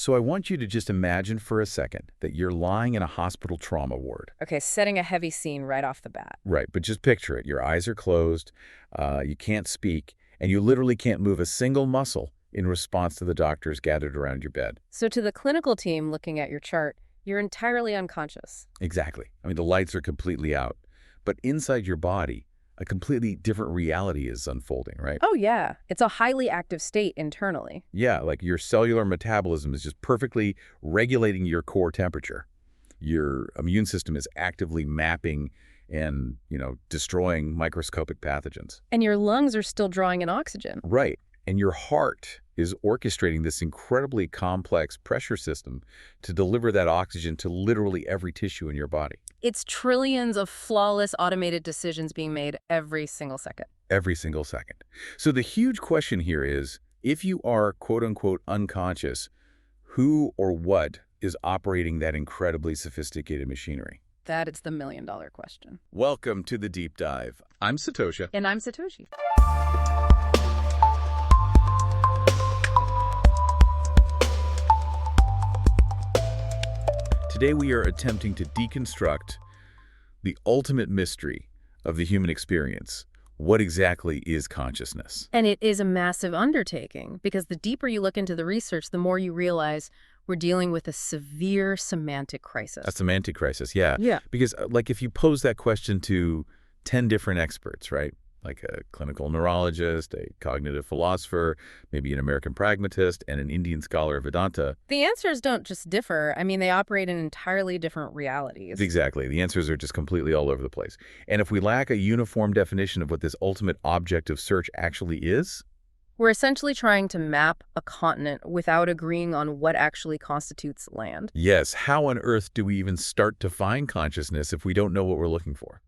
So I want you to just imagine for a second that you're lying in a hospital trauma ward. Okay, setting a heavy scene right off the bat. Right, but just picture it. Your eyes are closed, you can't speak, and you literally can't move a single muscle in response to the doctors gathered around your bed. So to the clinical team looking at your chart, you're entirely unconscious. Exactly. I mean, the lights are completely out. But inside your body, a completely different reality is unfolding, right? Oh yeah, it's a highly active state internally. Yeah, like your cellular metabolism is just perfectly regulating your core temperature. Your immune system is actively mapping and, destroying microscopic pathogens. And your lungs are still drawing in oxygen. Right. And your heart is orchestrating this incredibly complex pressure system to deliver that oxygen to literally every tissue in your body. It's trillions of flawless automated decisions being made every single second. Every single second. So the huge question here is, if you are quote-unquote unconscious, who or what is operating that incredibly sophisticated machinery? That is the million-dollar question. Welcome to the Deep Dive. I'm Satosha. And I'm Satoshi. Today we are attempting to deconstruct the ultimate mystery of the human experience. What exactly is consciousness? And it is a massive undertaking, because the deeper you look into the research, the more you realize we're dealing with a severe semantic crisis. A semantic crisis, yeah. Yeah. Because if you pose that question to 10 different experts, right? Like a clinical neurologist, a cognitive philosopher, maybe an American pragmatist, and an Indian scholar of Vedanta. The answers don't just differ. I mean, they operate in entirely different realities. Exactly. The answers are just completely all over the place. And if we lack a uniform definition of what this ultimate object of search actually is, we're essentially trying to map a continent without agreeing on what actually constitutes land. yes, how on earth do we even start to find consciousness if we don't know what we're looking for?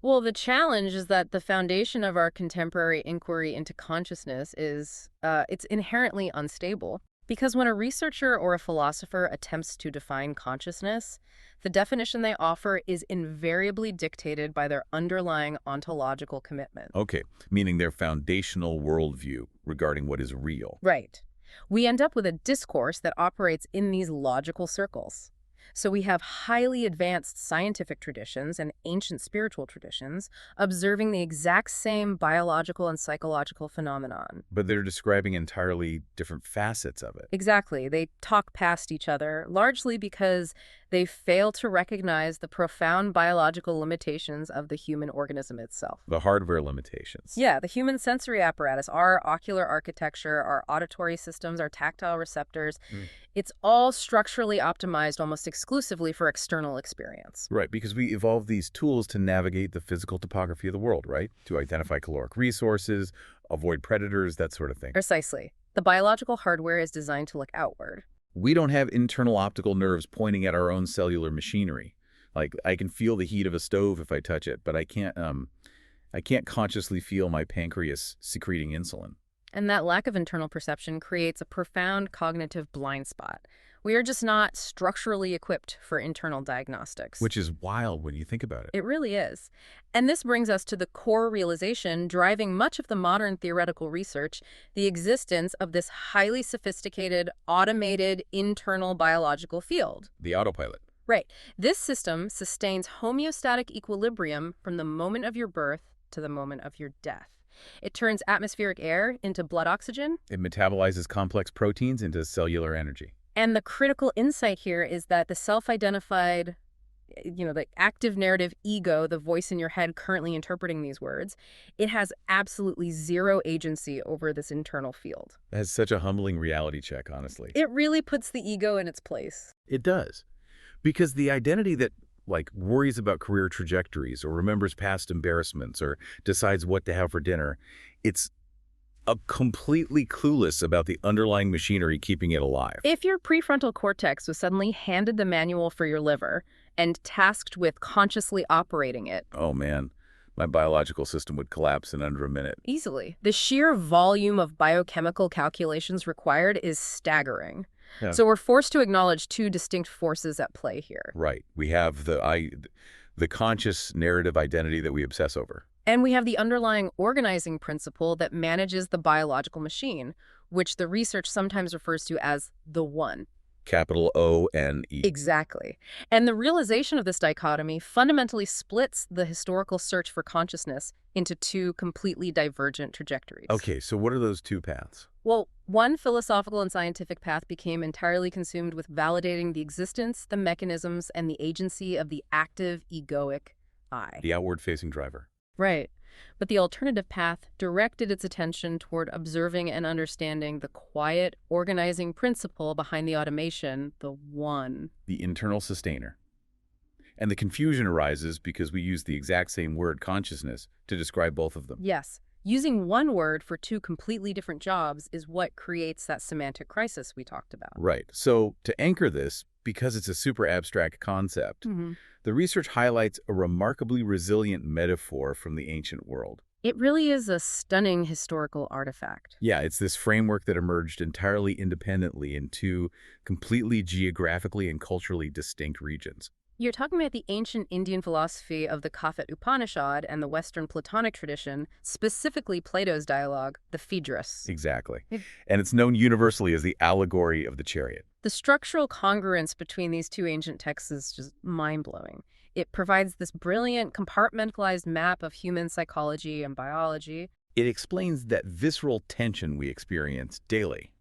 Well, the challenge is that the foundation of our contemporary inquiry into consciousness is it's inherently unstable. Because when a researcher or a philosopher attempts to define consciousness, the definition they offer is invariably dictated by their underlying ontological commitment. Okay, meaning their foundational worldview regarding what is real. Right. We end up with a discourse that operates in these logical circles. So we have highly advanced scientific traditions and ancient spiritual traditions observing the exact same biological and psychological phenomenon. But they're describing entirely different facets of it. Exactly. They talk past each other, largely because they fail to recognize the profound biological limitations of the human organism itself. The hardware limitations. Yeah, the human sensory apparatus, our ocular architecture, our auditory systems, our tactile receptors, it's all structurally optimized almost exclusively for external experience. Right, because we evolved these tools to navigate the physical topography of the world, right? To identify caloric resources, avoid predators, that sort of thing. Precisely. The biological hardware is designed to look outward. We don't have internal optical nerves pointing at our own cellular machinery. Like, I can feel the heat of a stove if I touch it, but I can't consciously feel my pancreas secreting insulin. And that lack of internal perception creates a profound cognitive blind spot. We are just not structurally equipped for internal diagnostics. Which is wild when you think about it. It really is. And this brings us to the core realization driving much of the modern theoretical research, the existence of this highly sophisticated, automated, internal biological field. The autopilot. Right. This system sustains homeostatic equilibrium from the moment of your birth to the moment of your death. It turns atmospheric air into blood oxygen. It metabolizes complex proteins into cellular energy. And the critical insight here is that the self-identified, the active narrative ego, the voice in your head currently interpreting these words, it has absolutely zero agency over this internal field. That's such a humbling reality check, honestly. It really puts the ego in its place. It does. Because the identity that worries about career trajectories or remembers past embarrassments or decides what to have for dinner, it's completely clueless about the underlying machinery keeping it alive. If your prefrontal cortex was suddenly handed the manual for your liver and tasked with consciously operating it, oh man, my biological system would collapse in under a minute. Easily. The sheer volume of biochemical calculations required is staggering. Yeah. So we're forced to acknowledge two distinct forces at play here. Right. We have the conscious narrative identity that we obsess over. And we have the underlying organizing principle that manages the biological machine, which the research sometimes refers to as the one. capital O-N-E. Exactly. And the realization of this dichotomy fundamentally splits the historical search for consciousness into two completely divergent trajectories. Okay, so what are those two paths? Well, one philosophical and scientific path became entirely consumed with validating the existence, the mechanisms, and the agency of the active, egoic I. The outward-facing driver. Right. But the alternative path directed its attention toward observing and understanding the quiet, organizing principle behind the automation, the one. The internal sustainer. And the confusion arises because we use the exact same word, consciousness, to describe both of them. Yes. Using one word for two completely different jobs is what creates that semantic crisis we talked about. Right. So to anchor this, because it's a super abstract concept, the research highlights a remarkably resilient metaphor from the ancient world. It really is a stunning historical artifact. Yeah, it's this framework that emerged entirely independently in two completely geographically and culturally distinct regions. You're talking about the ancient Indian philosophy of the Upanishad and the Western Platonic tradition, specifically Plato's dialogue, the Phaedrus. Exactly. And it's known universally as the allegory of the chariot. The structural congruence between these two ancient texts is just mind-blowing. It provides this brilliant, compartmentalized map of human psychology and biology. It explains that visceral tension we experience daily,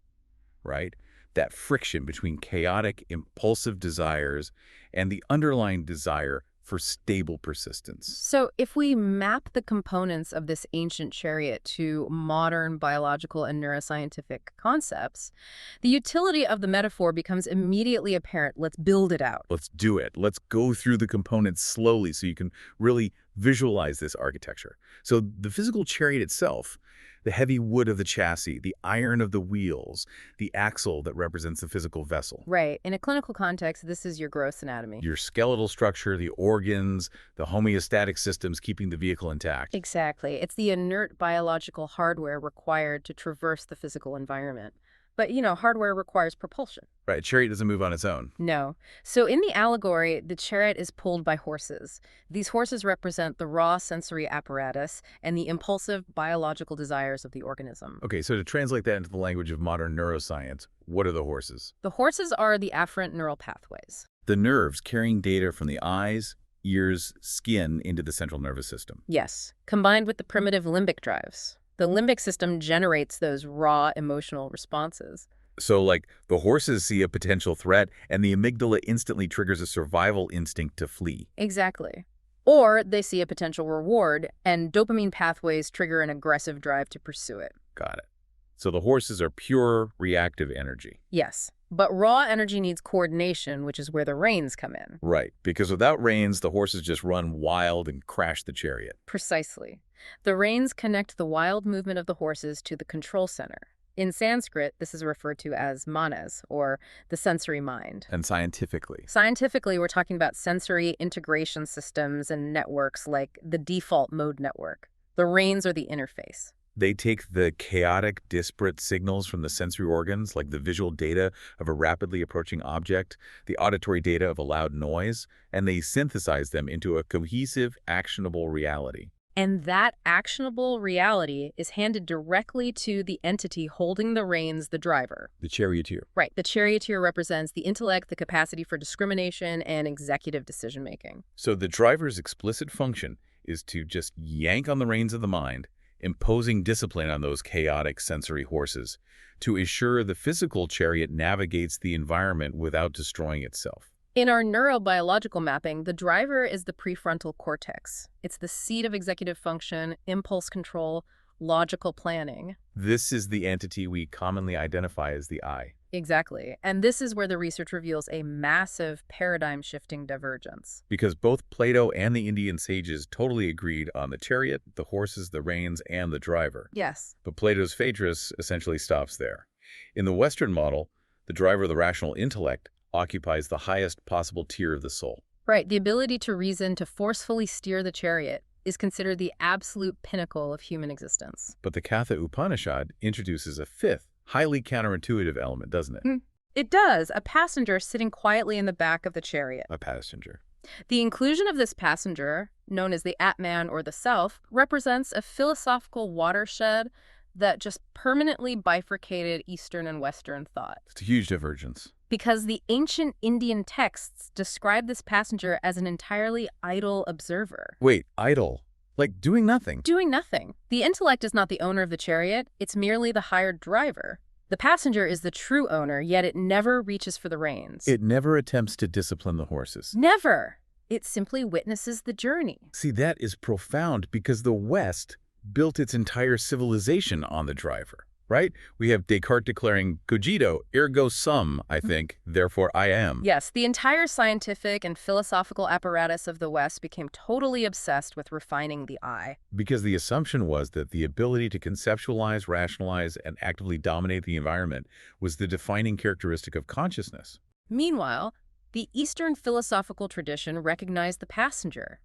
right? That friction between chaotic, impulsive desires and the underlying desire for stable persistence. So if we map the components of this ancient chariot to modern biological and neuroscientific concepts, the utility of the metaphor becomes immediately apparent. Let's build it out. Let's do it. Let's go through the components slowly so you can really visualize this architecture. So the physical chariot itself, the heavy wood of the chassis, the iron of the wheels, the axle that represents the physical vessel. Right. In a clinical context, this is your gross anatomy. Your skeletal structure, the organs, the homeostatic systems keeping the vehicle intact. Exactly. It's the inert biological hardware required to traverse the physical environment. But, hardware requires propulsion. Right, a chariot doesn't move on its own. No. So in the allegory, the chariot is pulled by horses. These horses represent the raw sensory apparatus and the impulsive biological desires of the organism. Okay, so to translate that into the language of modern neuroscience, what are the horses? The horses are the afferent neural pathways. The nerves carrying data from the eyes, ears, skin into the central nervous system. Yes, combined with the primitive limbic drives. The limbic system generates those raw emotional responses. So, like, the horses see a potential threat, and the amygdala instantly triggers a survival instinct to flee. Exactly. Or they see a potential reward, and dopamine pathways trigger an aggressive drive to pursue it. Got it. So the horses are pure reactive energy. Yes, but raw energy needs coordination, which is where the reins come in. Right, because without reins, the horses just run wild and crash the chariot. Precisely. The reins connect the wild movement of the horses to the control center. In Sanskrit, this is referred to as manas, or the sensory mind. And scientifically? Scientifically, we're talking about sensory integration systems and networks like the default mode network. The reins are the interface. They take the chaotic, disparate signals from the sensory organs, like the visual data of a rapidly approaching object, the auditory data of a loud noise, and they synthesize them into a cohesive, actionable reality. And that actionable reality is handed directly to the entity holding the reins, the driver. The charioteer. Right. The charioteer represents the intellect, the capacity for discrimination, and executive decision-making. So the driver's explicit function is to just yank on the reins of the mind, imposing discipline on those chaotic sensory horses to ensure the physical chariot navigates the environment without destroying itself. In our neurobiological mapping, the driver is the prefrontal cortex. It's the seat of executive function, impulse control, logical planning. This is the entity we commonly identify as the I. Exactly. And this is where the research reveals a massive paradigm-shifting divergence. Because both Plato and the Indian sages totally agreed on the chariot, the horses, the reins, and the driver. Yes. But Plato's Phaedrus essentially stops there. In the Western model, the driver, the rational intellect, occupies the highest possible tier of the soul. Right. The ability to reason, to forcefully steer the chariot, is considered the absolute pinnacle of human existence. But the Katha Upanishad introduces a fifth, highly counterintuitive element, doesn't it? It does. A passenger sitting quietly in the back of the chariot. A passenger. The inclusion of this passenger, known as the Atman or the Self, represents a philosophical watershed that just permanently bifurcated Eastern and Western thought. It's a huge divergence. Because the ancient Indian texts describe this passenger as an entirely idle observer. Wait, idle? Like doing nothing? Doing nothing. The intellect is not the owner of the chariot, it's merely the hired driver. The passenger is the true owner, yet it never reaches for the reins. It never attempts to discipline the horses. Never! It simply witnesses the journey. See, that is profound because the West built its entire civilization on the driver, right? We have Descartes declaring, cogito, ergo sum, I think, therefore I am. Yes, the entire scientific and philosophical apparatus of the West became totally obsessed with refining the I. Because the assumption was that the ability to conceptualize, rationalize, and actively dominate the environment was the defining characteristic of consciousness. Meanwhile, the Eastern philosophical tradition recognized the passenger,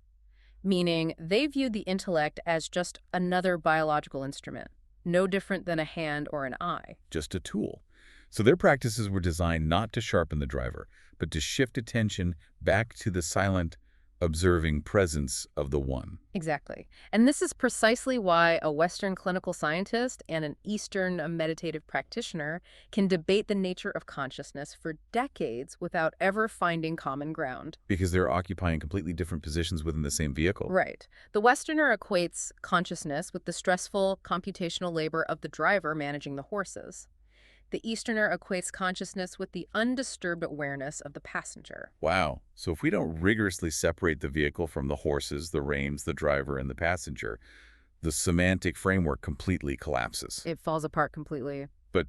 meaning they viewed the intellect as just another biological instrument, no different than a hand or an eye. Just a tool. So their practices were designed not to sharpen the driver, but to shift attention back to the silent, observing presence of the one. Exactly. And this is precisely why a Western clinical scientist and an Eastern meditative practitioner can debate the nature of consciousness for decades without ever finding common ground. Because they're occupying completely different positions within the same vehicle. Right. The Westerner equates consciousness with the stressful computational labor of the driver managing the horses. The Easterner equates consciousness with the undisturbed awareness of the passenger. Wow. So if we don't rigorously separate the vehicle from the horses, the reins, the driver, and the passenger, the semantic framework completely collapses. It falls apart completely. But,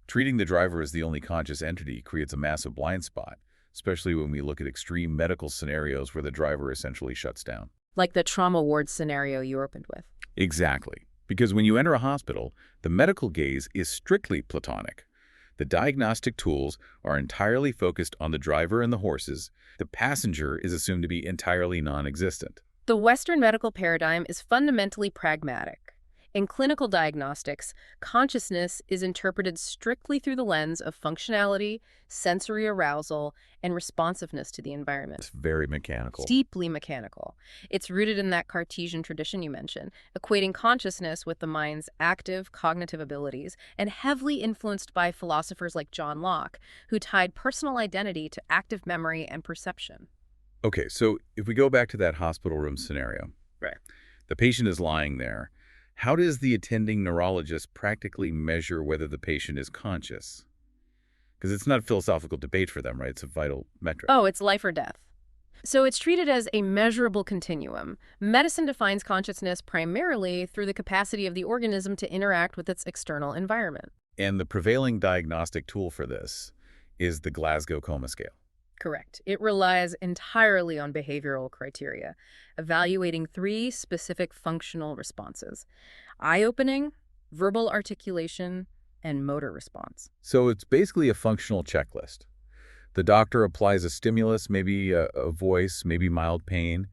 treating the driver as the only conscious entity creates a massive blind spot, especially when we look at extreme medical scenarios where the driver essentially shuts down. Like the trauma ward scenario you opened with. Exactly. Because when you enter a hospital, the medical gaze is strictly Platonic. The diagnostic tools are entirely focused on the driver and the horses. The passenger is assumed to be entirely non-existent. The Western medical paradigm is fundamentally pragmatic. In clinical diagnostics, consciousness is interpreted strictly through the lens of functionality, sensory arousal, and responsiveness to the environment. It's very mechanical. Deeply mechanical. It's rooted in that Cartesian tradition you mentioned, equating consciousness with the mind's active cognitive abilities, and heavily influenced by philosophers like John Locke, who tied personal identity to active memory and perception. Okay, so if we go back to that hospital room scenario, Right. the patient is lying there. How does the attending neurologist practically measure whether the patient is conscious? Because it's not a philosophical debate for them, right? It's a vital metric. Oh, it's life or death. So it's treated as a measurable continuum. Medicine defines consciousness primarily through the capacity of the organism to interact with its external environment. And the prevailing diagnostic tool for this is the Glasgow Coma Scale. Correct. It relies entirely on behavioral criteria, evaluating 3 specific functional responses: eye-opening, verbal articulation, and motor response. So it's basically a functional checklist. The doctor applies a stimulus, maybe a voice, maybe mild pain,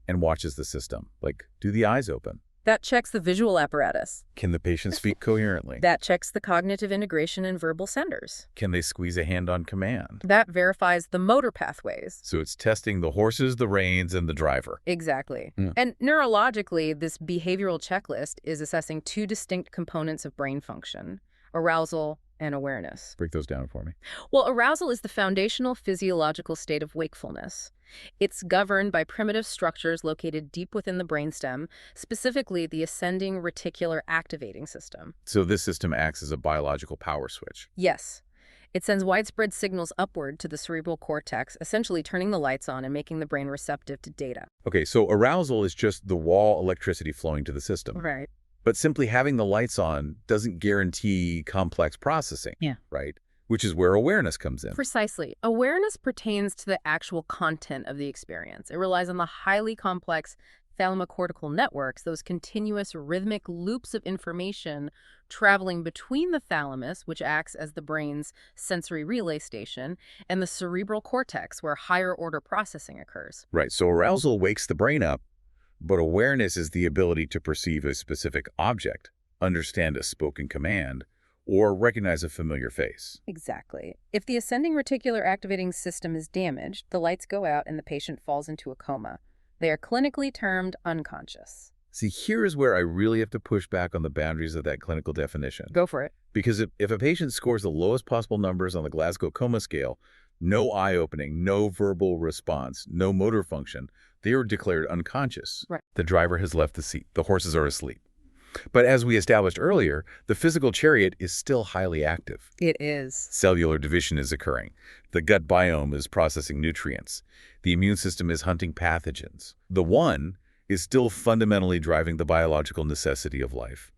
and watches the system. Like, do the eyes open? That checks the visual apparatus. Can the patient speak coherently? That checks the cognitive integration and verbal senders. Can they squeeze a hand on command? That verifies the motor pathways. So it's testing the horses, the reins, and the driver. Exactly. Yeah. And neurologically, this behavioral checklist is assessing 2 distinct components of brain function: arousal and awareness. Break those down for me. Well, arousal is the foundational physiological state of wakefulness. It's governed by primitive structures located deep within the brainstem, specifically the ascending reticular activating system. So this system acts as a biological power switch. Yes. It sends widespread signals upward to the cerebral cortex, essentially turning the lights on and making the brain receptive to data. Okay, so arousal is just the raw electricity flowing to the system. Right. But simply having the lights on doesn't guarantee complex processing. Yeah. Right? Which is where awareness comes in. Precisely. Awareness pertains to the actual content of the experience. It relies on the highly complex thalamocortical networks, those continuous rhythmic loops of information traveling between the thalamus, which acts as the brain's sensory relay station, and the cerebral cortex, where higher order processing occurs. Right, so arousal wakes the brain up, but awareness is the ability to perceive a specific object, understand a spoken command, or recognize a familiar face. Exactly. If the ascending reticular activating system is damaged, the lights go out and the patient falls into a coma. They are clinically termed unconscious. See, here is where I really have to push back on the boundaries of that clinical definition. Go for it. Because if a patient scores the lowest possible numbers on the Glasgow Coma Scale, no eye opening, no verbal response, no motor function, they are declared unconscious. Right. The driver has left the seat. The horses are asleep. But as we established earlier, the physical chariot is still highly active. It is. Cellular division is occurring. The gut biome is processing nutrients. The immune system is hunting pathogens. The one is still fundamentally driving the biological necessity of life.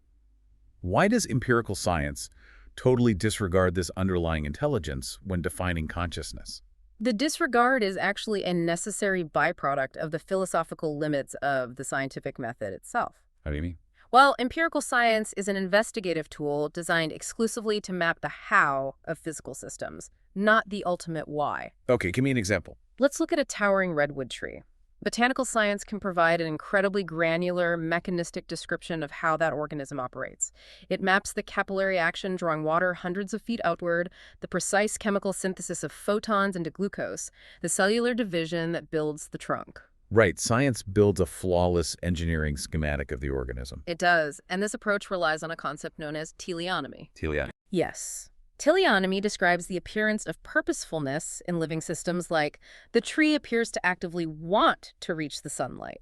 Why does empirical science totally disregard this underlying intelligence when defining consciousness? The disregard is actually a necessary byproduct of the philosophical limits of the scientific method itself. How do you mean? Well, empirical science is an investigative tool designed exclusively to map the how of physical systems, not the ultimate why. Okay, give me an example. Let's look at a towering redwood tree. Botanical science can provide an incredibly granular, mechanistic description of how that organism operates. It maps the capillary action drawing water hundreds of feet outward, the precise chemical synthesis of photons into glucose, the cellular division that builds the trunk. Right, science builds a flawless engineering schematic of the organism. It does, and this approach relies on a concept known as teleonomy. Teleonomy. Yes. Teleonomy describes the appearance of purposefulness in living systems like the tree appears to actively want to reach the sunlight.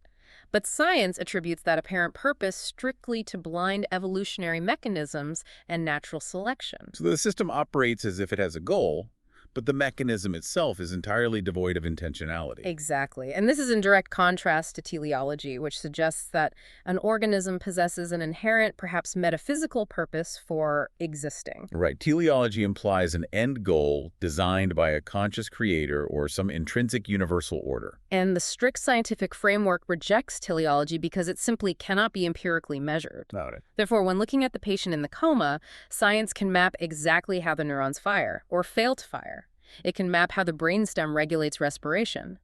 But science attributes that apparent purpose strictly to blind evolutionary mechanisms and natural selection. So the system operates as if it has a goal, but the mechanism itself is entirely devoid of intentionality. Exactly. And this is in direct contrast to teleology, which suggests that an organism possesses an inherent, perhaps metaphysical purpose for existing. Right. Teleology implies an end goal designed by a conscious creator or some intrinsic universal order. And the strict scientific framework rejects teleology because it simply cannot be empirically measured. Got it. Therefore, when looking at the patient in the coma, science can map exactly how the neurons fire, or fail to fire. It can map how the brainstem regulates respiration.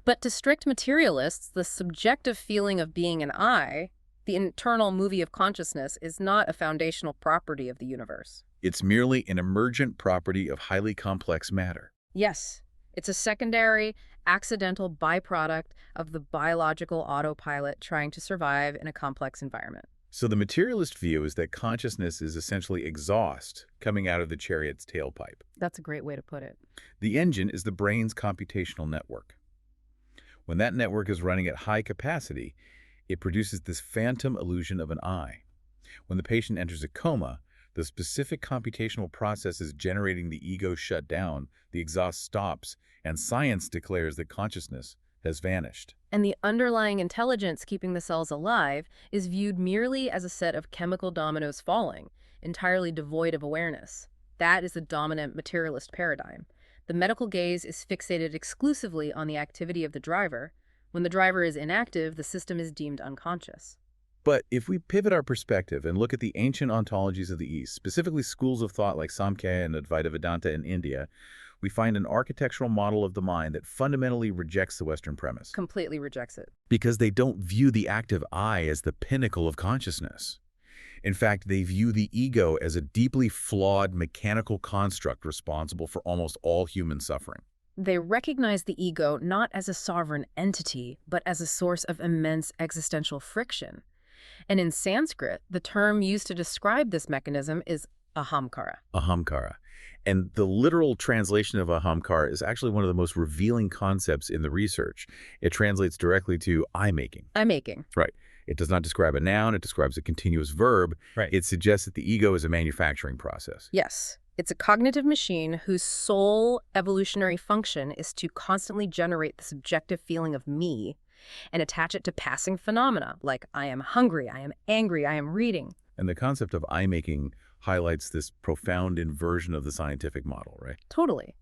But to strict materialists, the subjective feeling of being an I, the internal movie of consciousness, is not a foundational property of the universe. It's merely an emergent property of highly complex matter. Yes, it's a secondary, accidental byproduct of the biological autopilot trying to survive in a complex environment. So the materialist view is that consciousness is essentially exhaust coming out of the chariot's tailpipe. That's a great way to put it. The engine is the brain's computational network. When that network is running at high capacity, it produces this phantom illusion of an I. When the patient enters a coma, the specific computational processes generating the ego shut down, the exhaust stops, and science declares that consciousness has vanished. And the underlying intelligence keeping the cells alive is viewed merely as a set of chemical dominoes falling, entirely devoid of awareness. That is the dominant materialist paradigm. The medical gaze is fixated exclusively on the activity of the driver. When the driver is inactive, the system is deemed unconscious. But if we pivot our perspective and look at the ancient ontologies of the East, specifically schools of thought like Samkhya and Advaita Vedanta in India, we find an architectural model of the mind that fundamentally rejects the Western premise. Completely rejects it. Because they don't view the active I as the pinnacle of consciousness. In fact, they view the ego as a deeply flawed mechanical construct responsible for almost all human suffering. They recognize the ego not as a sovereign entity, but as a source of immense existential friction. And in Sanskrit, the term used to describe this mechanism is ahamkara. Ahamkara. And the literal translation of ahamkara is actually one of the most revealing concepts in the research. It translates directly to I-making. I-making. Right. It does not describe a noun. It describes a continuous verb. Right. It suggests that the ego is a manufacturing process. Yes. It's a cognitive machine whose sole evolutionary function is to constantly generate the subjective feeling of me and attach it to passing phenomena like I am hungry, I am angry, I am reading. And the concept of I-making highlights this profound inversion of the scientific model, right? Totally.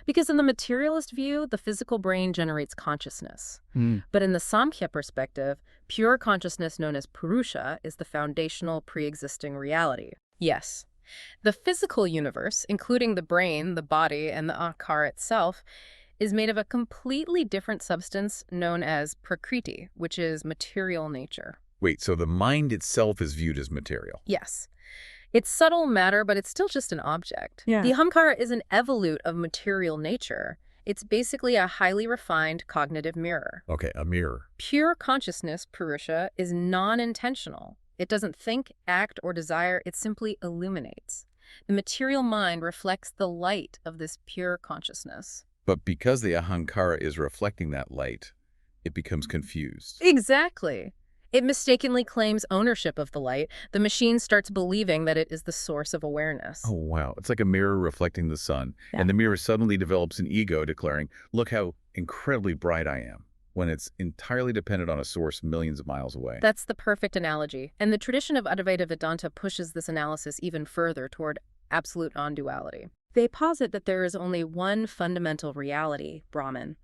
Because in the materialist view, the physical brain generates consciousness. But in the Samkhya perspective, pure consciousness known as Purusha is the foundational pre-existing reality. Yes. The physical universe, including the brain, the body, and the Ankara itself, is made of a completely different substance known as Prakriti, which is material nature. Wait, so the mind itself is viewed as material? Yes. It's subtle matter, but it's still just an object. Yeah. The Ahamkara is an evolute of material nature. It's basically a highly refined cognitive mirror. Okay, a mirror. Pure consciousness, Purusha, is non-intentional. It doesn't think, act, or desire, it simply illuminates. The material mind reflects the light of this pure consciousness. But because the ahankara is reflecting that light, it becomes confused. Exactly. It mistakenly claims ownership of the light. The machine starts believing that it is the source of awareness. Oh, wow. It's like a mirror reflecting the sun, Yeah. and the mirror suddenly develops an ego declaring, look how incredibly bright I am, when it's entirely dependent on a source millions of miles away. That's the perfect analogy. And the tradition of Advaita Vedanta pushes this analysis even further toward absolute non-duality. They posit that there is only one fundamental reality, Brahman.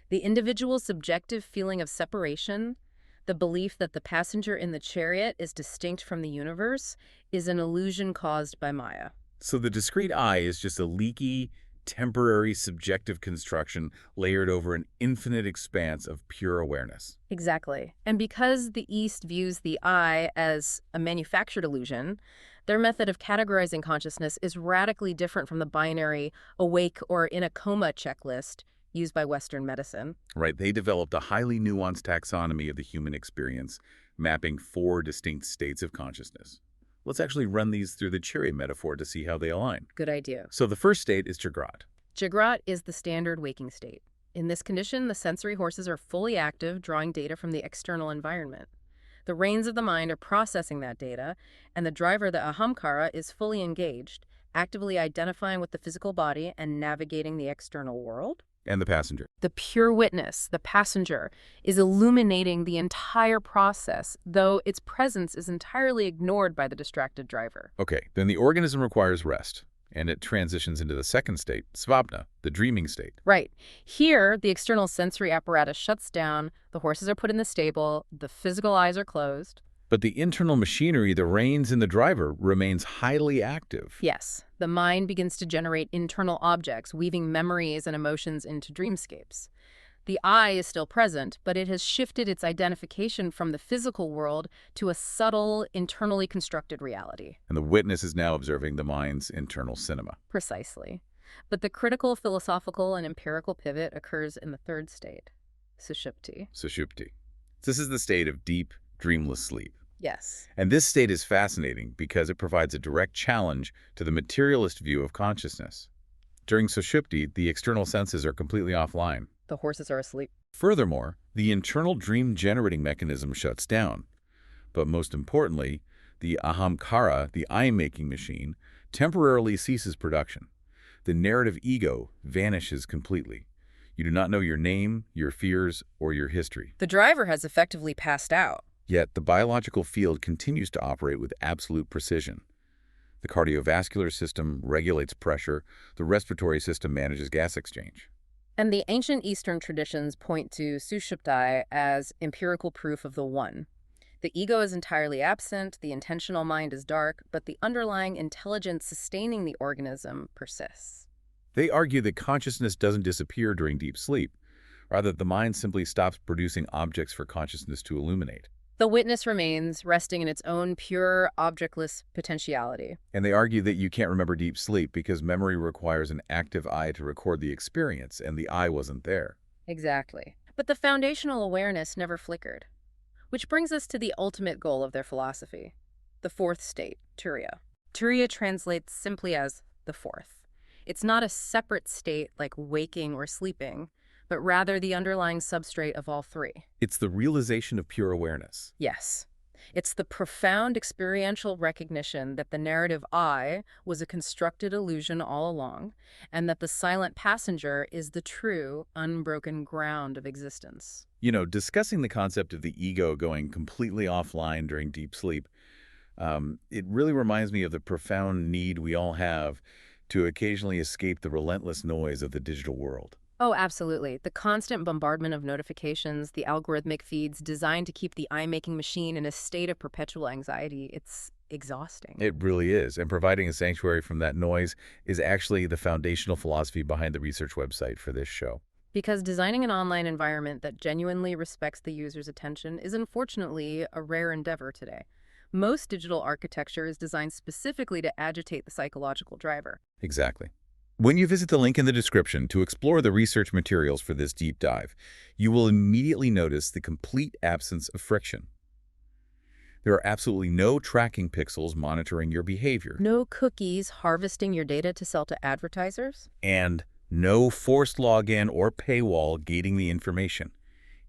The individual's subjective feeling of separation, the belief that the passenger in the chariot is distinct from the universe, is an illusion caused by Maya. So the discrete I is just a leaky, temporary, subjective construction layered over an infinite expanse of pure awareness. Exactly. And because the East views the I as a manufactured illusion, their method of categorizing consciousness is radically different from the binary awake or in a coma checklist used by Western medicine. Right, they developed a highly nuanced taxonomy of the human experience, mapping 4 distinct states of consciousness. Let's actually run these through the chariot metaphor to see how they align. Good idea. So the first state is Jagrat. Jagrat is the standard waking state. In this condition, the sensory horses are fully active, drawing data from the external environment. The reins of the mind are processing that data, and the driver, the ahamkara, is fully engaged, actively identifying with the physical body and navigating the external world. And the passenger. The pure witness, the passenger, is illuminating the entire process, though its presence is entirely ignored by the distracted driver. Okay, then the organism requires rest, and it transitions into the second state, svapna, the dreaming state. Right. Here, the external sensory apparatus shuts down, the horses are put in the stable, the physical eyes are closed. But the internal machinery, the reins and the driver, remains highly active. Yes, the mind begins to generate internal objects, weaving memories and emotions into dreamscapes. The I is still present, but it has shifted its identification from the physical world to a subtle, internally constructed reality. And the witness is now observing the mind's internal cinema. Precisely. But the critical, philosophical, and empirical pivot occurs in the third state, sushupti. Sushupti. This is the state of deep, dreamless sleep. Yes. And this state is fascinating because it provides a direct challenge to the materialist view of consciousness. During Sushupti, the external senses are completely offline. The horses are asleep. Furthermore, the internal dream-generating mechanism shuts down. But most importantly, the ahamkara, the I-making machine, temporarily ceases production. The narrative ego vanishes completely. You do not know your name, your fears, or your history. The driver has effectively passed out. Yet the biological field continues to operate with absolute precision. The cardiovascular system regulates pressure. The respiratory system manages gas exchange. And the ancient Eastern traditions point to sushupti as empirical proof of the one. The ego is entirely absent, the intentional mind is dark, but the underlying intelligence sustaining the organism persists. They argue that consciousness doesn't disappear during deep sleep, rather the mind simply stops producing objects for consciousness to illuminate. The witness remains, resting in its own pure, objectless potentiality. And they argue that you can't remember deep sleep because memory requires an active I to record the experience, and the I wasn't there. Exactly. But the foundational awareness never flickered. Which brings us to the ultimate goal of their philosophy, the fourth state, turiya. Turiya translates simply as the fourth. It's not a separate state like waking or sleeping, but rather the underlying substrate of all three. It's the realization of pure awareness. Yes. It's the profound experiential recognition that the narrative I was a constructed illusion all along, and that the silent passenger is the true, unbroken ground of existence. You know, discussing the concept of the ego going completely offline during deep sleep, it really reminds me of the profound need we all have to occasionally escape the relentless noise of the digital world. Oh, absolutely. The constant bombardment of notifications, the algorithmic feeds designed to keep the eye-making machine in a state of perpetual anxiety, it's exhausting. It really is. And providing a sanctuary from that noise is actually the foundational philosophy behind the research website for this show. Because designing an online environment that genuinely respects the user's attention is unfortunately a rare endeavor today. Most digital architecture is designed specifically to agitate the psychological driver. Exactly. When you visit the link in the description to explore the research materials for this deep dive, you will immediately notice the complete absence of friction. There are absolutely no tracking pixels monitoring your behavior, No cookies harvesting your data to sell to advertisers? and no forced login or paywall gating the information.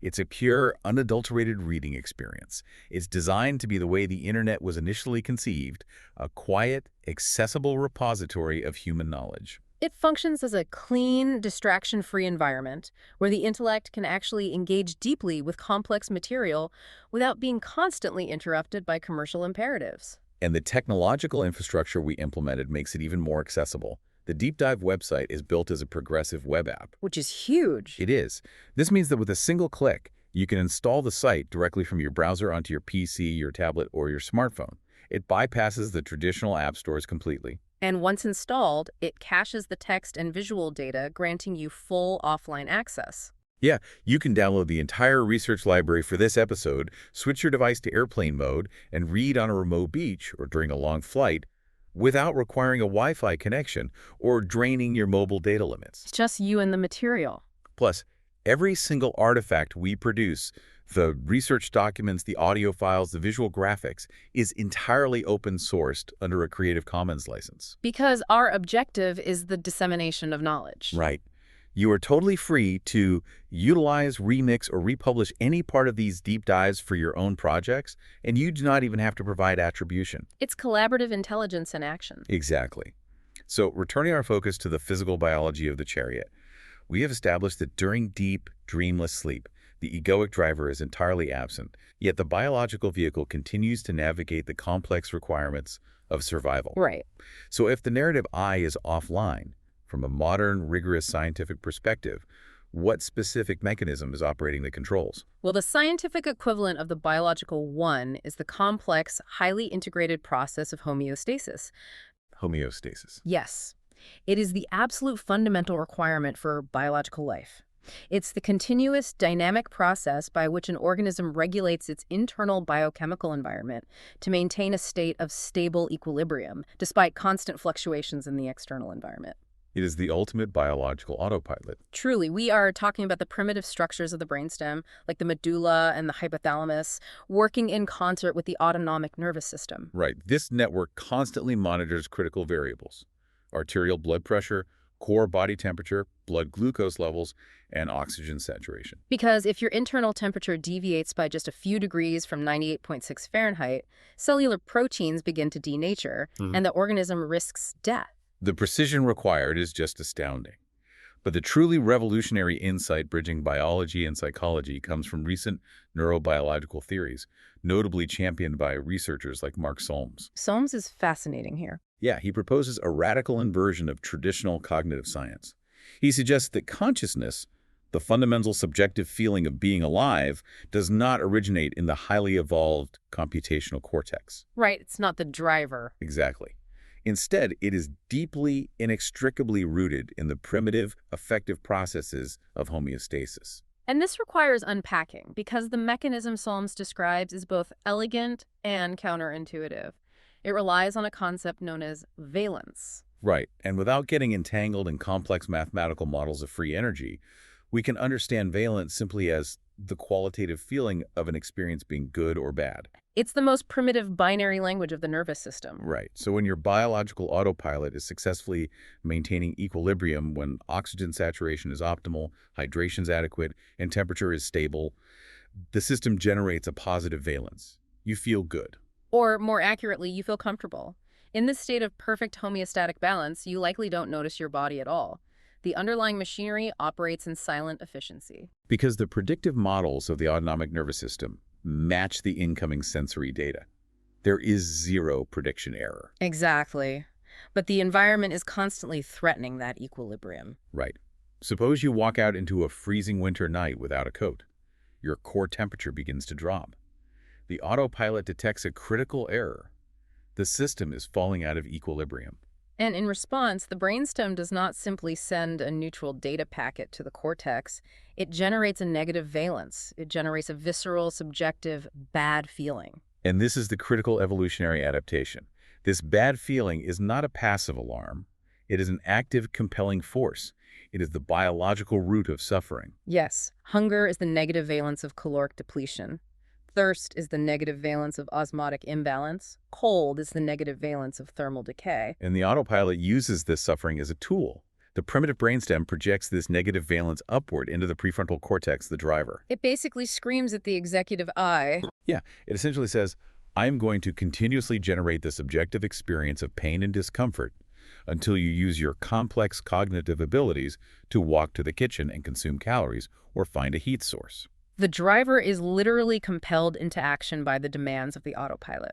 It's a pure, unadulterated reading experience. It's designed to be the way the internet was initially conceived, a quiet, accessible repository of human knowledge. It functions as a clean, distraction-free environment where the intellect can actually engage deeply with complex material without being constantly interrupted by commercial imperatives. And the technological infrastructure we implemented makes it even more accessible. The Deep Dive website is built as a progressive web app. Which is huge. It is. This means that with a single click, you can install the site directly from your browser onto your PC, your tablet, or your smartphone. It bypasses the traditional app stores completely. And once installed, it caches the text and visual data, granting you full offline access. Yeah, you can download the entire research library for this episode, switch your device to airplane mode, and read on a remote beach or during a long flight without requiring a Wi-Fi connection or draining your mobile data limits. It's just you and the material. Plus, every single artifact we produce, the research documents, the audio files, the visual graphics, is entirely open-sourced under a Creative Commons license. Because our objective is the dissemination of knowledge. Right. You are totally free to utilize, remix, or republish any part of these deep dives for your own projects, and you do not even have to provide attribution. It's collaborative intelligence in action. Exactly. So, returning our focus to the physical biology of the chariot, we have established that during deep, dreamless sleep, the egoic driver is entirely absent, yet the biological vehicle continues to navigate the complex requirements of survival. Right. So if the narrative I is offline, from a modern, rigorous scientific perspective, what specific mechanism is operating the controls? Well, the scientific equivalent of the biological one is the complex, highly integrated process of homeostasis. Homeostasis. Yes. It is the absolute fundamental requirement for biological life. It's the continuous, dynamic process by which an organism regulates its internal biochemical environment to maintain a state of stable equilibrium, despite constant fluctuations in the external environment. It is the ultimate biological autopilot. Truly, we are talking about the primitive structures of the brainstem, like the medulla and the hypothalamus, working in concert with the autonomic nervous system. Right. This network constantly monitors critical variables: arterial blood pressure, core body temperature, blood glucose levels, and oxygen saturation. Because if your internal temperature deviates by just a few degrees from 98.6 Fahrenheit, cellular proteins begin to denature, and the organism risks death. The precision required is just astounding. But the truly revolutionary insight bridging biology and psychology comes from recent neurobiological theories, notably championed by researchers like Mark Solms. Solms is fascinating here. Yeah, he proposes a radical inversion of traditional cognitive science. He suggests that consciousness, the fundamental subjective feeling of being alive, does not originate in the highly evolved computational cortex. Right, it's not the driver. Exactly. Instead, it is deeply, inextricably rooted in the primitive, affective processes of homeostasis. And this requires unpacking, because the mechanism Solms describes is both elegant and counterintuitive. It relies on a concept known as valence. Right, and without getting entangled in complex mathematical models of free energy, we can understand valence simply as the qualitative feeling of an experience being good or bad. It's the most primitive binary language of the nervous system. Right, so when your biological autopilot is successfully maintaining equilibrium, when oxygen saturation is optimal, hydration is adequate, and temperature is stable, the system generates a positive valence. You feel good. Or, more accurately, you feel comfortable. In this state of perfect homeostatic balance, you likely don't notice your body at all. The underlying machinery operates in silent efficiency. Because the predictive models of the autonomic nervous system match the incoming sensory data. There is zero prediction error. Exactly. But the environment is constantly threatening that equilibrium. Right. Suppose you walk out into a freezing winter night without a coat. Your core temperature begins to drop. The autopilot detects a critical error. The system is falling out of equilibrium. And in response, the brainstem does not simply send a neutral data packet to the cortex. It generates a negative valence. It generates a visceral, subjective, bad feeling. And this is the critical evolutionary adaptation. This bad feeling is not a passive alarm. It is an active, compelling force. It is the biological root of suffering. Yes, hunger is the negative valence of caloric depletion. Thirst is the negative valence of osmotic imbalance. Cold is the negative valence of thermal decay. And the autopilot uses this suffering as a tool. The primitive brainstem projects this negative valence upward into the prefrontal cortex, the driver. It basically screams at the executive I. Yeah, it essentially says, I'm going to continuously generate this objective experience of pain and discomfort until you use your complex cognitive abilities to walk to the kitchen and consume calories or find a heat source. The driver is literally compelled into action by the demands of the autopilot.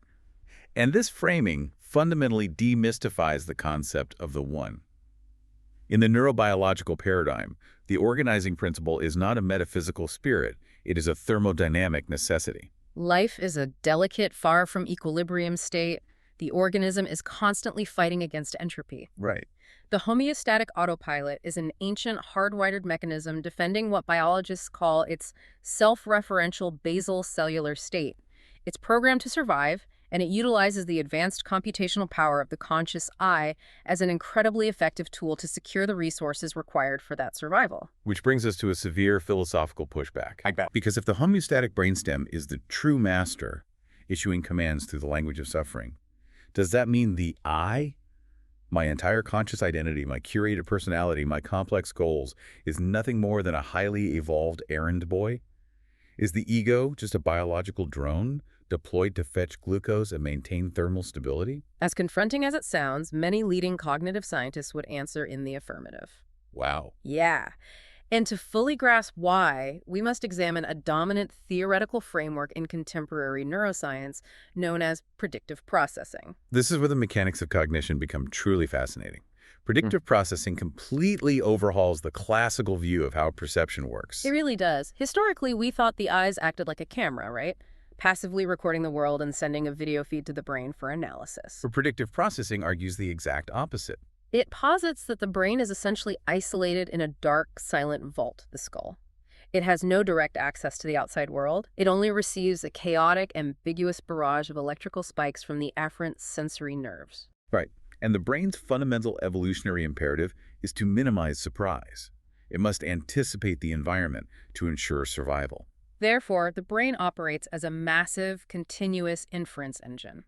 And this framing fundamentally demystifies the concept of the one. In the neurobiological paradigm, the organizing principle is not a metaphysical spirit, it is a thermodynamic necessity. Life is a delicate, far from equilibrium state. The organism is constantly fighting against entropy. Right. The homeostatic autopilot is an ancient, hardwired mechanism defending what biologists call its self-referential basal cellular state. It's programmed to survive, and it utilizes the advanced computational power of the conscious I as an incredibly effective tool to secure the resources required for that survival. Which brings us to a severe philosophical pushback. Because if the homeostatic brainstem is the true master, issuing commands through the language of suffering, does that mean the I, my entire conscious identity, my curated personality, my complex goals, is nothing more than a highly evolved errand boy? Is the ego just a biological drone deployed to fetch glucose and maintain thermal stability? As confronting as it sounds, many leading cognitive scientists would answer in the affirmative. Wow. Yeah. And to fully grasp why, we must examine a dominant theoretical framework in contemporary neuroscience known as predictive processing. This is where the mechanics of cognition become truly fascinating. Predictive processing completely overhauls the classical view of how perception works. It really does. Historically, we thought the eyes acted like a camera, right? Passively recording the world and sending a video feed to the brain for analysis. But predictive processing argues the exact opposite. It posits that the brain is essentially isolated in a dark, silent vault, the skull. It has no direct access to the outside world. It only receives a chaotic, ambiguous barrage of electrical spikes from the afferent sensory nerves. Right. And the brain's fundamental evolutionary imperative is to minimize surprise. It must anticipate the environment to ensure survival. Therefore, the brain operates as a massive, continuous inference engine.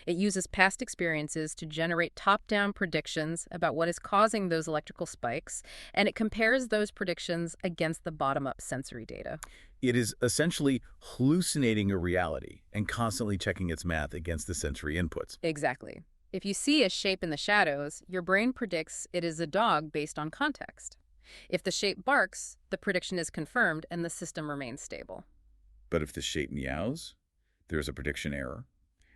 It uses past experiences to generate top-down predictions about what is causing those electrical spikes, and it compares those predictions against the bottom-up sensory data. It is essentially hallucinating a reality and constantly checking its math against the sensory inputs. Exactly. If you see a shape in the shadows, your brain predicts it is a dog based on context. If the shape barks, the prediction is confirmed and the system remains stable. But if the shape meows, there's a prediction error,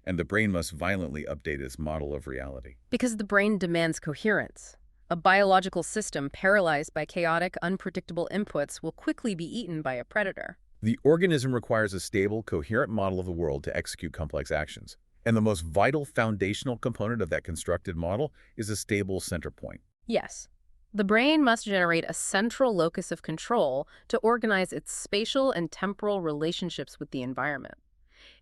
and the brain must violently update its model of reality. Because the brain demands coherence. A biological system paralyzed by chaotic, unpredictable inputs will quickly be eaten by a predator. The organism requires a stable, coherent model of the world to execute complex actions. And the most vital foundational component of that constructed model is a stable center point. Yes. The brain must generate a central locus of control to organize its spatial and temporal relationships with the environment.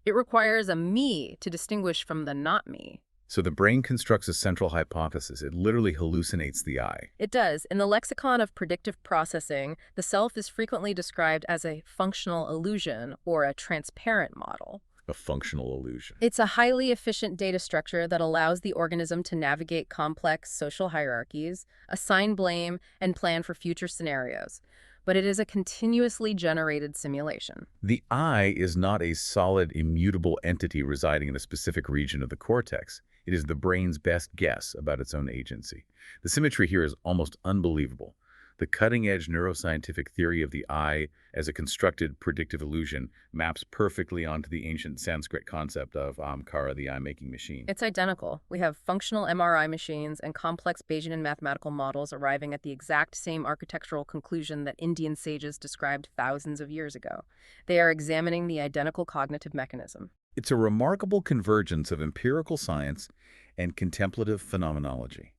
It requires a me to distinguish from the not me. So the brain constructs a central hypothesis. It literally hallucinates the I. It does. In the lexicon of predictive processing, the self is frequently described as a functional illusion or a transparent model. A functional illusion. It's a highly efficient data structure that allows the organism to navigate complex social hierarchies, assign blame, and plan for future scenarios. But it is a continuously generated simulation. The I is not a solid, immutable entity residing in a specific region of the cortex. It is the brain's best guess about its own agency. The symmetry here is almost unbelievable. The cutting-edge neuroscientific theory of the I as a constructed predictive illusion maps perfectly onto the ancient Sanskrit concept of Amkara, the eye-making machine. It's identical. We have functional MRI machines and complex Bayesian mathematical models arriving at the exact same architectural conclusion that Indian sages described thousands of years ago. They are examining the identical cognitive mechanism. It's a remarkable convergence of empirical science and contemplative phenomenology.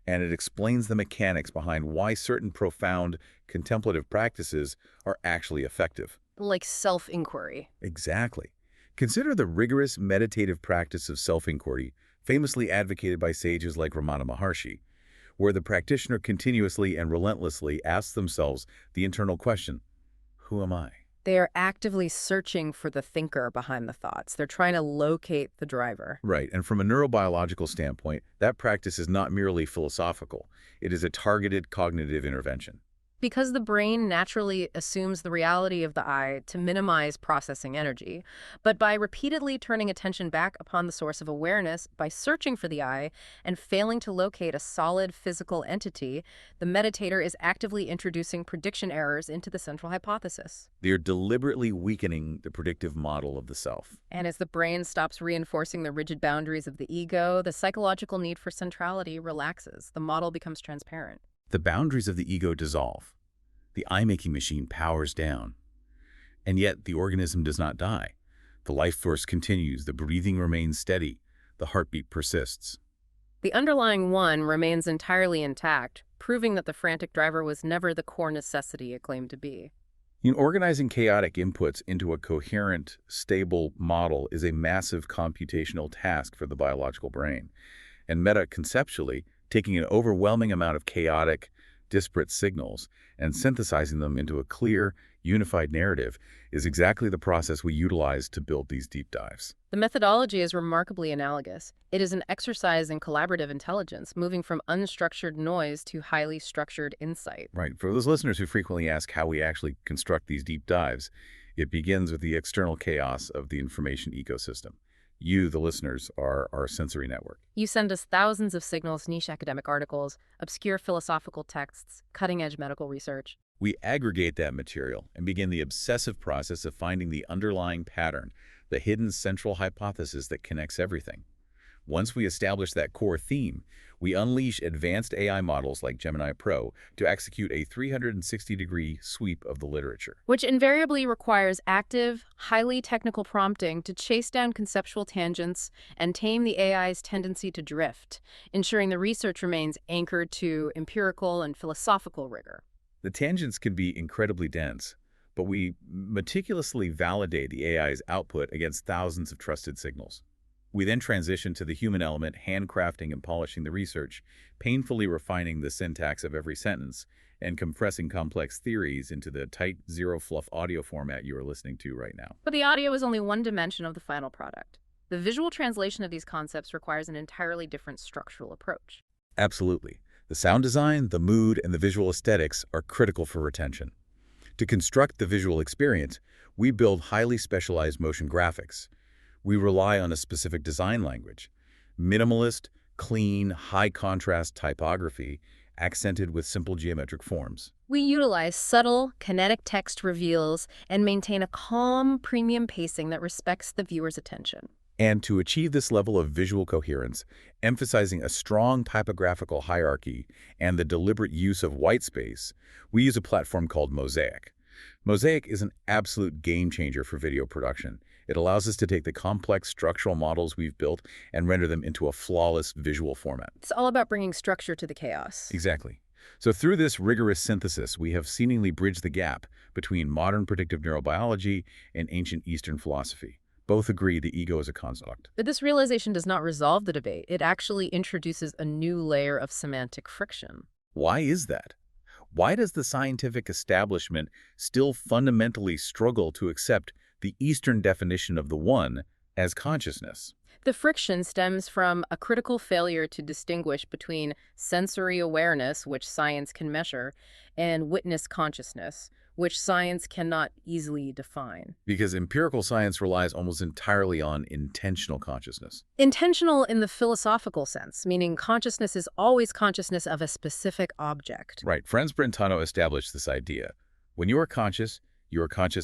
And it explains the mechanics behind why certain profound contemplative practices are actually effective. Like self-inquiry. Exactly. Consider the rigorous meditative practice of self-inquiry, famously advocated by sages like Ramana Maharshi. where the practitioner continuously and relentlessly asks themselves the internal question, who am I? They are actively searching for the thinker behind the thoughts. They're trying to locate the driver. Right, and from a neurobiological standpoint, that practice is not merely philosophical. It is a targeted cognitive intervention. Because the brain naturally assumes the reality of the I to minimize processing energy. But by repeatedly turning attention back upon the source of awareness, by searching for the I and failing to locate a solid physical entity, the meditator is actively introducing prediction errors into the central hypothesis. They are deliberately weakening the predictive model of the self. And as the brain stops reinforcing the rigid boundaries of the ego, the psychological need for centrality relaxes. The model becomes transparent. The boundaries of the ego dissolve. The eye-making machine powers down. And yet the organism does not die. The life force continues, the breathing remains steady, the heartbeat persists. The underlying one remains entirely intact, proving that the frantic driver was never the core necessity it claimed to be. In organizing chaotic inputs into a coherent, stable model is a massive computational task for the biological brain. And meta-conceptually, taking an overwhelming amount of chaotic, disparate signals and synthesizing them into a clear, unified narrative is exactly the process we utilize to build these deep dives. The methodology is remarkably analogous. It is an exercise in collaborative intelligence, moving from unstructured noise to highly structured insight. Right. For those listeners who frequently ask how we actually construct these deep dives, it begins with the external chaos of the information ecosystem. You, the listeners, are our sensory network. You send us thousands of signals, niche academic articles, obscure philosophical texts, cutting-edge medical research. We aggregate that material and begin the obsessive process of finding the underlying pattern, the hidden central hypothesis that connects everything. Once we establish that core theme, we unleash advanced AI models like Gemini Pro to execute a 360-degree sweep of the literature. Which invariably requires active, highly technical prompting to chase down conceptual tangents and tame the AI's tendency to drift, ensuring the research remains anchored to empirical and philosophical rigor. The tangents can be incredibly dense, but we meticulously validate the AI's output against thousands of trusted signals. We then transition to the human element, handcrafting and polishing the research, painfully refining the syntax of every sentence, and compressing complex theories into the tight, zero-fluff audio format you are listening to right now. But the audio is only one dimension of the final product. The visual translation of these concepts requires an entirely different structural approach. Absolutely. The sound design, the mood, and the visual aesthetics are critical for retention. To construct the visual experience, we build highly specialized motion graphics. We rely on a specific design language, minimalist, clean, high-contrast typography, accented with simple geometric forms. We utilize subtle, kinetic text reveals and maintain a calm, premium pacing that respects the viewer's attention. And to achieve this level of visual coherence, emphasizing a strong typographical hierarchy and the deliberate use of white space, we use a platform called Mosaic. Mosaic is an absolute game changer for video production. It allows us to take the complex structural models we've built and render them into a flawless visual format. It's all about bringing structure to the chaos. Exactly. So through this rigorous synthesis, we have seemingly bridged the gap between modern predictive neurobiology and ancient Eastern philosophy. Both agree the ego is a construct. But this realization does not resolve the debate. It actually introduces a new layer of semantic friction. Why is that? Why does the scientific establishment still fundamentally struggle to accept the Eastern definition of the one as consciousness? The friction stems from a critical failure to distinguish between sensory awareness, which science can measure, and witness consciousness, which science cannot easily define. Because empirical science relies almost entirely on intentional consciousness. Intentional in the philosophical sense, meaning consciousness is always consciousness of a specific object. Right. Franz Brentano established this idea. When you are conscious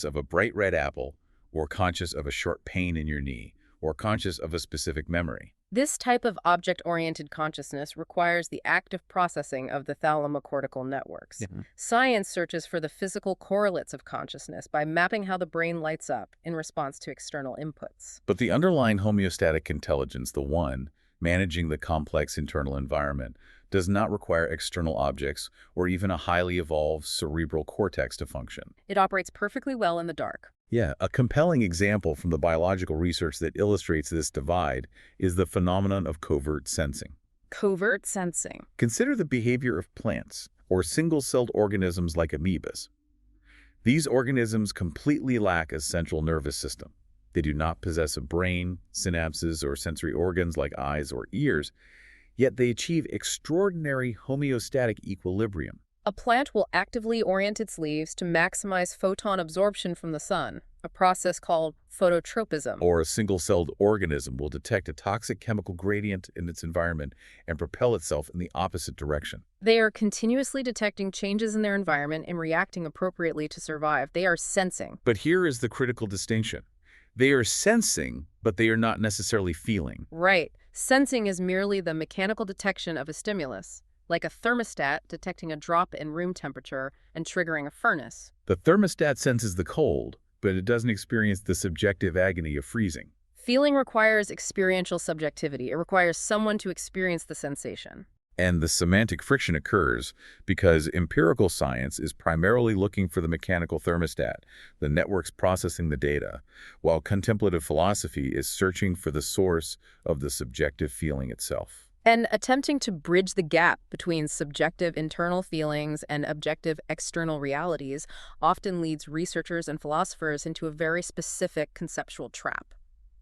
of a bright red apple, or conscious of a short pain in your knee, or conscious of a specific memory. This type of object-oriented consciousness requires the active processing of the thalamocortical networks. Science searches for the physical correlates of consciousness by mapping how the brain lights up in response to external inputs. But the underlying homeostatic intelligence, the one, managing the complex internal environment, does not require external objects or even a highly evolved cerebral cortex to function. It operates perfectly well in the dark. Yeah, a compelling example from the biological research that illustrates this divide is the phenomenon of covert sensing. Covert sensing. Consider the behavior of plants or single-celled organisms like amoebas. These organisms completely lack a central nervous system. They do not possess a brain, synapses, or sensory organs like eyes or ears, yet they achieve extraordinary homeostatic equilibrium. A plant will actively orient its leaves to maximize photon absorption from the sun, a process called phototropism. Or a single-celled organism will detect a toxic chemical gradient in its environment and propel itself in the opposite direction. They are continuously detecting changes in their environment and reacting appropriately to survive. They are sensing. But here is the critical distinction. They are sensing, but they are not necessarily feeling. Right. Sensing is merely the mechanical detection of a stimulus, like a thermostat detecting a drop in room temperature and triggering a furnace. The thermostat senses the cold, but it doesn't experience the subjective agony of freezing. Feeling requires experiential subjectivity. It requires someone to experience the sensation. And the semantic friction occurs because empirical science is primarily looking for the mechanical thermostat, the networks processing the data, while contemplative philosophy is searching for the source of the subjective feeling itself. And attempting to bridge the gap between subjective internal feelings and objective external realities often leads researchers and philosophers into a very specific conceptual trap.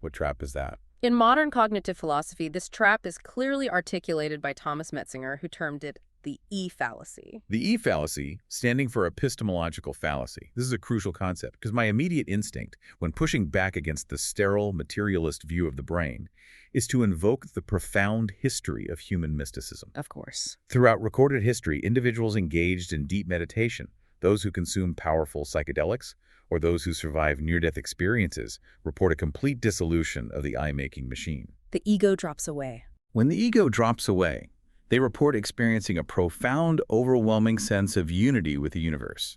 What trap is that? In modern cognitive philosophy, this trap is clearly articulated by Thomas Metzinger, who termed it the E-fallacy. The E-fallacy, standing for epistemological fallacy. This is a crucial concept because my immediate instinct, when pushing back against the sterile, materialist view of the brain, is to invoke the profound history of human mysticism. Of course. Throughout recorded history, individuals engaged in deep meditation, those who consume powerful psychedelics, or those who survive near-death experiences, report a complete dissolution of the eye-making machine. The ego drops away. When the ego drops away, they report experiencing a profound, overwhelming sense of unity with the universe.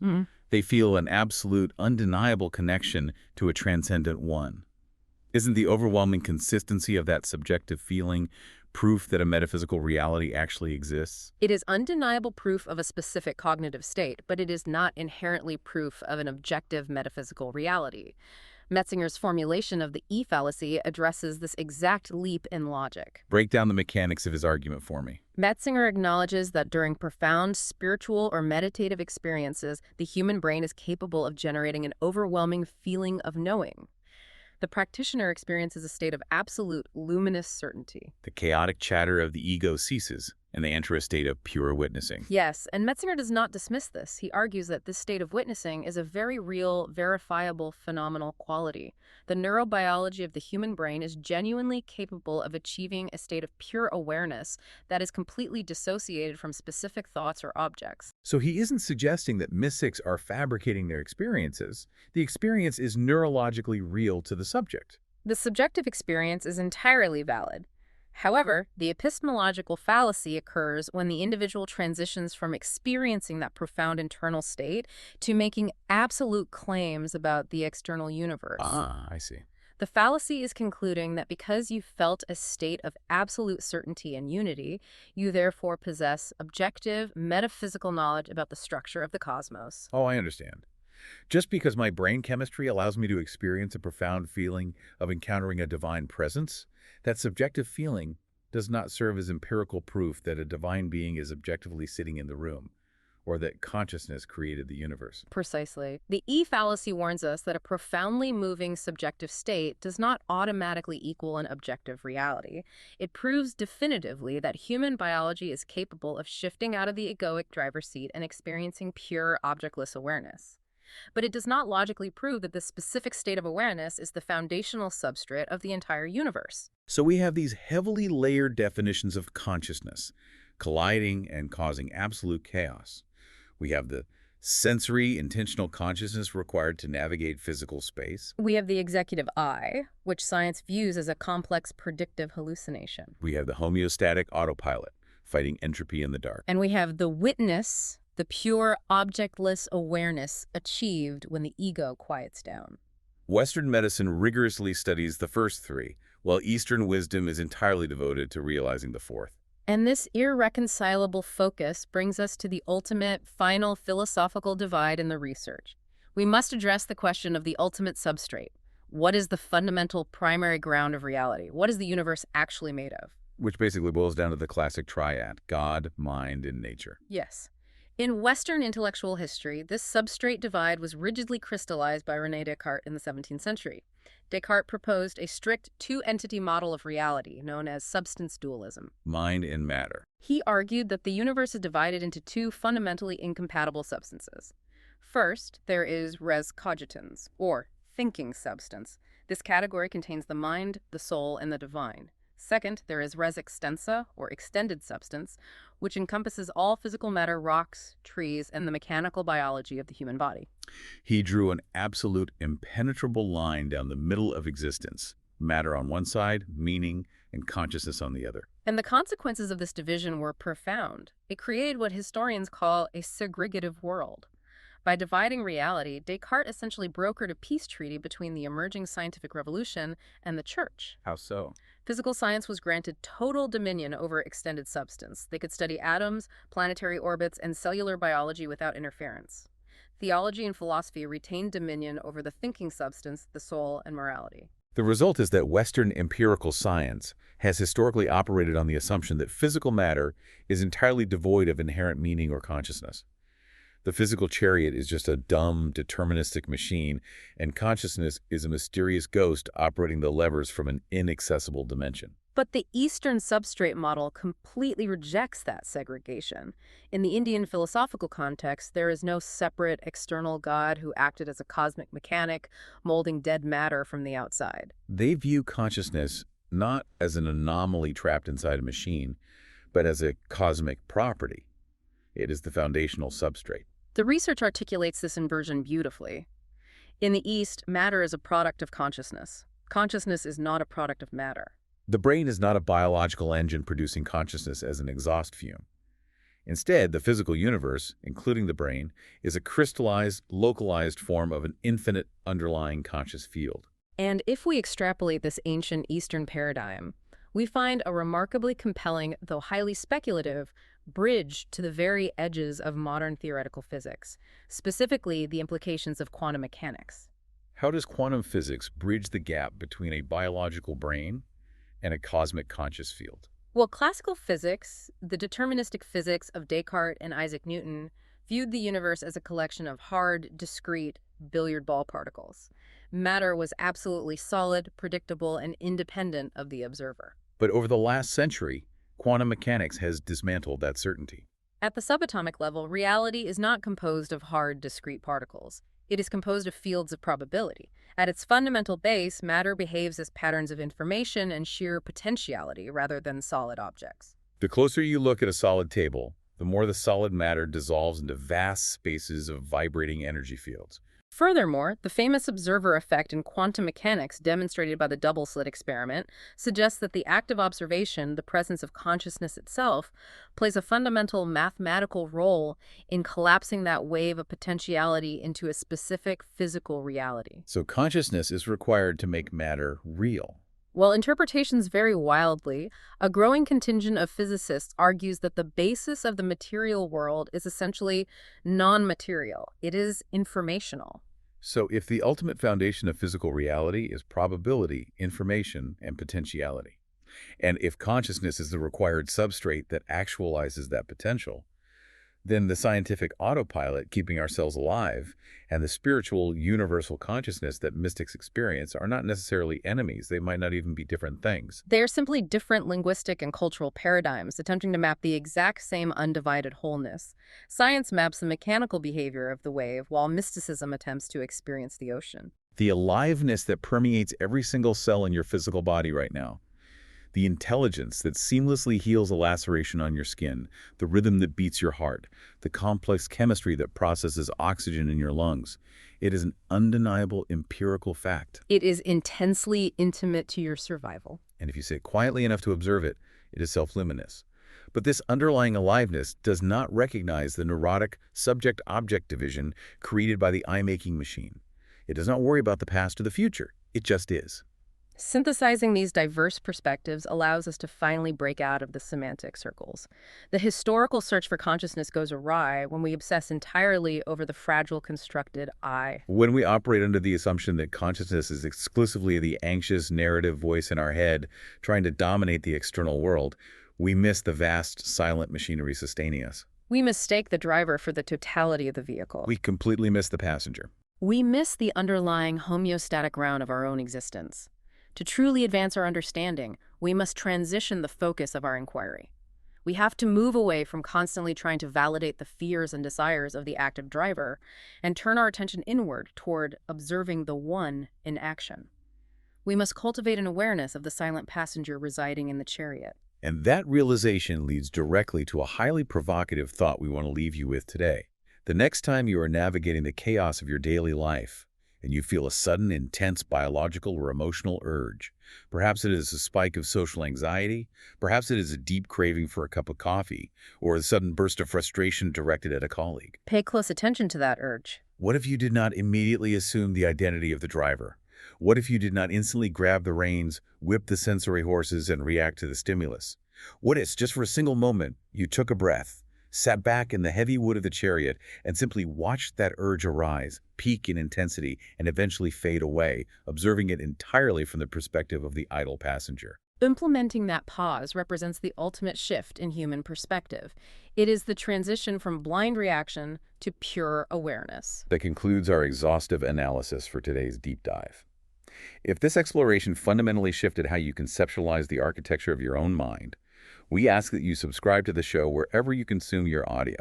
They feel an absolute, undeniable connection to a transcendent one. Isn't the overwhelming consistency of that subjective feeling proof that a metaphysical reality actually exists? It is undeniable proof of a specific cognitive state, but it is not inherently proof of an objective metaphysical reality. Metzinger's formulation of the E-fallacy addresses this exact leap in logic. Break down the mechanics of his argument for me. Metzinger acknowledges that during profound spiritual or meditative experiences, the human brain is capable of generating an overwhelming feeling of knowing. The practitioner experiences a state of absolute, luminous certainty. The chaotic chatter of the ego ceases, and they enter a state of pure witnessing. Yes, and Metzinger does not dismiss this. He argues that this state of witnessing is a very real, verifiable, phenomenal quality. The neurobiology of the human brain is genuinely capable of achieving a state of pure awareness that is completely dissociated from specific thoughts or objects. So he isn't suggesting that mystics are fabricating their experiences. The experience is neurologically real to the subject. The subjective experience is entirely valid. However, the epistemological fallacy occurs when the individual transitions from experiencing that profound internal state to making absolute claims about the external universe. Ah, I see. The fallacy is concluding that because you felt a state of absolute certainty and unity, you therefore possess objective, metaphysical knowledge about the structure of the cosmos. Oh, I understand. Just because my brain chemistry allows me to experience a profound feeling of encountering a divine presence, that subjective feeling does not serve as empirical proof that a divine being is objectively sitting in the room, or that consciousness created the universe. Precisely. The E-fallacy warns us that a profoundly moving subjective state does not automatically equal an objective reality. It proves definitively that human biology is capable of shifting out of the egoic driver's seat and experiencing pure objectless awareness. But it does not logically prove that this specific state of awareness is the foundational substrate of the entire universe. So we have these heavily layered definitions of consciousness, colliding and causing absolute chaos. We have the sensory, intentional consciousness required to navigate physical space. We have the executive I, which science views as a complex predictive hallucination. We have the homeostatic autopilot, fighting entropy in the dark. And we have the witness, the pure objectless awareness achieved when the ego quiets down. Western medicine rigorously studies the first three, while Eastern wisdom is entirely devoted to realizing the fourth. And this irreconcilable focus brings us to the ultimate, final philosophical divide in the research. We must address the question of the ultimate substrate. What is the fundamental primary ground of reality? What is the universe actually made of? Which basically boils down to the classic triad: God, mind, and nature. Yes. In Western intellectual history, this substrate divide was rigidly crystallized by René Descartes in the 17th century. Descartes proposed a strict two-entity model of reality known as substance dualism. Mind and matter. He argued that the universe is divided into two fundamentally incompatible substances. First, there is res cogitans, or thinking substance. This category contains the mind, the soul, and the divine. Second, there is res extensa, or extended substance, which encompasses all physical matter, rocks, trees, and the mechanical biology of the human body. He drew an absolute impenetrable line down the middle of existence: matter on one side, meaning and consciousness on the other. And the consequences of this division were profound. It created what historians call a segregative world. By dividing reality, Descartes essentially brokered a peace treaty between the emerging scientific revolution and the church. How so? Physical science was granted total dominion over extended substance. They could study atoms, planetary orbits, and cellular biology without interference. Theology and philosophy retained dominion over the thinking substance, the soul, and morality. The result is that Western empirical science has historically operated on the assumption that physical matter is entirely devoid of inherent meaning or consciousness. The physical chariot is just a dumb, deterministic machine, and consciousness is a mysterious ghost operating the levers from an inaccessible dimension. But the Eastern substrate model completely rejects that segregation. In the Indian philosophical context, there is no separate external God who acted as a cosmic mechanic, molding dead matter from the outside. They view consciousness not as an anomaly trapped inside a machine, but as a cosmic property. It is the foundational substrate. The research articulates this inversion beautifully. In the East, matter is a product of consciousness. Consciousness is not a product of matter. The brain is not a biological engine producing consciousness as an exhaust fume. Instead, the physical universe, including the brain, is a crystallized, localized form of an infinite underlying conscious field. And if we extrapolate this ancient Eastern paradigm, we find a remarkably compelling, though highly speculative, bridge to the very edges of modern theoretical physics, specifically the implications of quantum mechanics. How does quantum physics bridge the gap between a biological brain and a cosmic conscious field? Well, classical physics, the deterministic physics of Descartes and Isaac Newton, viewed the universe as a collection of hard, discrete, billiard ball particles. Matter was absolutely solid, predictable, and independent of the observer. But over the last century, quantum mechanics has dismantled that certainty. At the subatomic level, reality is not composed of hard, discrete particles. It is composed of fields of probability. At its fundamental base, matter behaves as patterns of information and sheer potentiality rather than solid objects. The closer you look at a solid table, the more the solid matter dissolves into vast spaces of vibrating energy fields. Furthermore, the famous observer effect in quantum mechanics demonstrated by the double-slit experiment suggests that the act of observation, the presence of consciousness itself, plays a fundamental mathematical role in collapsing that wave of potentiality into a specific physical reality. So consciousness is required to make matter real. While interpretations vary wildly, a growing contingent of physicists argues that the basis of the material world is essentially non-material. It is informational. So if the ultimate foundation of physical reality is probability, information, and potentiality, and if consciousness is the required substrate that actualizes that potential, then the scientific autopilot keeping ourselves alive and the spiritual universal consciousness that mystics experience are not necessarily enemies. They might not even be different things. They are simply different linguistic and cultural paradigms attempting to map the exact same undivided wholeness. Science maps the mechanical behavior of the wave, while mysticism attempts to experience the ocean. The aliveness that permeates every single cell in your physical body right now. The intelligence that seamlessly heals a laceration on your skin, the rhythm that beats your heart, the complex chemistry that processes oxygen in your lungs. It is an undeniable empirical fact. It is intensely intimate to your survival. And if you sit quietly enough to observe it, it is self-luminous. But this underlying aliveness does not recognize the neurotic subject-object division created by the eye-making machine. It does not worry about the past or the future. It just is. Synthesizing these diverse perspectives allows us to finally break out of the semantic circles. The historical search for consciousness goes awry when we obsess entirely over the fragile constructed I. When we operate under the assumption that consciousness is exclusively the anxious narrative voice in our head trying to dominate the external world, we miss the vast, silent machinery sustaining us. We mistake the driver for the totality of the vehicle. We completely miss the passenger. We miss the underlying homeostatic ground of our own existence. To truly advance our understanding, we must transition the focus of our inquiry. We have to move away from constantly trying to validate the fears and desires of the active driver and turn our attention inward toward observing the one in action. We must cultivate an awareness of the silent passenger residing in the chariot. And that realization leads directly to a highly provocative thought we want to leave you with today. The next time you are navigating the chaos of your daily life, and you feel a sudden, intense biological or emotional urge. Perhaps it is a spike of social anxiety, perhaps it is a deep craving for a cup of coffee, or a sudden burst of frustration directed at a colleague. Pay close attention to that urge. What if you did not immediately assume the identity of the driver? What if you did not instantly grab the reins, whip the sensory horses, and react to the stimulus? What if, just for a single moment, you took a breath, sat back in the heavy wood of the chariot, and simply watched that urge arise, peak in intensity, and eventually fade away, observing it entirely from the perspective of the idle passenger? Implementing that pause represents the ultimate shift in human perspective. It is the transition from blind reaction to pure awareness. That concludes our exhaustive analysis for today's deep dive. If this exploration fundamentally shifted how you conceptualize the architecture of your own mind, we ask that you subscribe to the show wherever you consume your audio,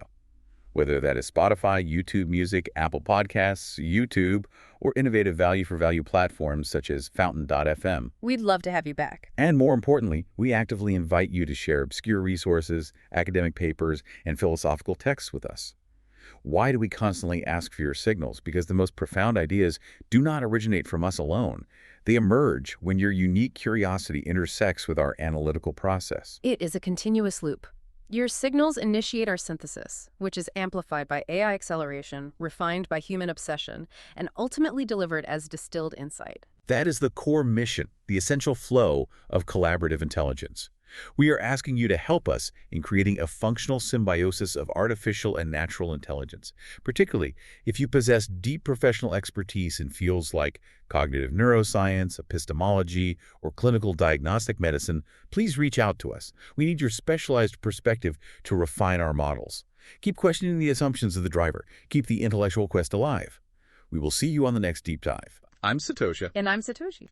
whether that is Spotify, YouTube Music, Apple Podcasts, YouTube, or innovative value-for-value platforms such as Fountain.fm. We'd love to have you back. And more importantly, we actively invite you to share obscure resources, academic papers, and philosophical texts with us. Why do we constantly ask for your signals? Because the most profound ideas do not originate from us alone. They emerge when your unique curiosity intersects with our analytical process. It is a continuous loop. Your signals initiate our synthesis, which is amplified by AI acceleration, refined by human obsession, and ultimately delivered as distilled insight. That is the core mission, the essential flow of collaborative intelligence. We are asking you to help us in creating a functional symbiosis of artificial and natural intelligence, particularly if you possess deep professional expertise in fields like cognitive neuroscience, epistemology, or clinical diagnostic medicine. Please reach out to us. We need your specialized perspective to refine our models. Keep questioning the assumptions of the driver. Keep the intellectual quest alive. We will see you on the next deep dive. I'm Satosha. And I'm Satoshi.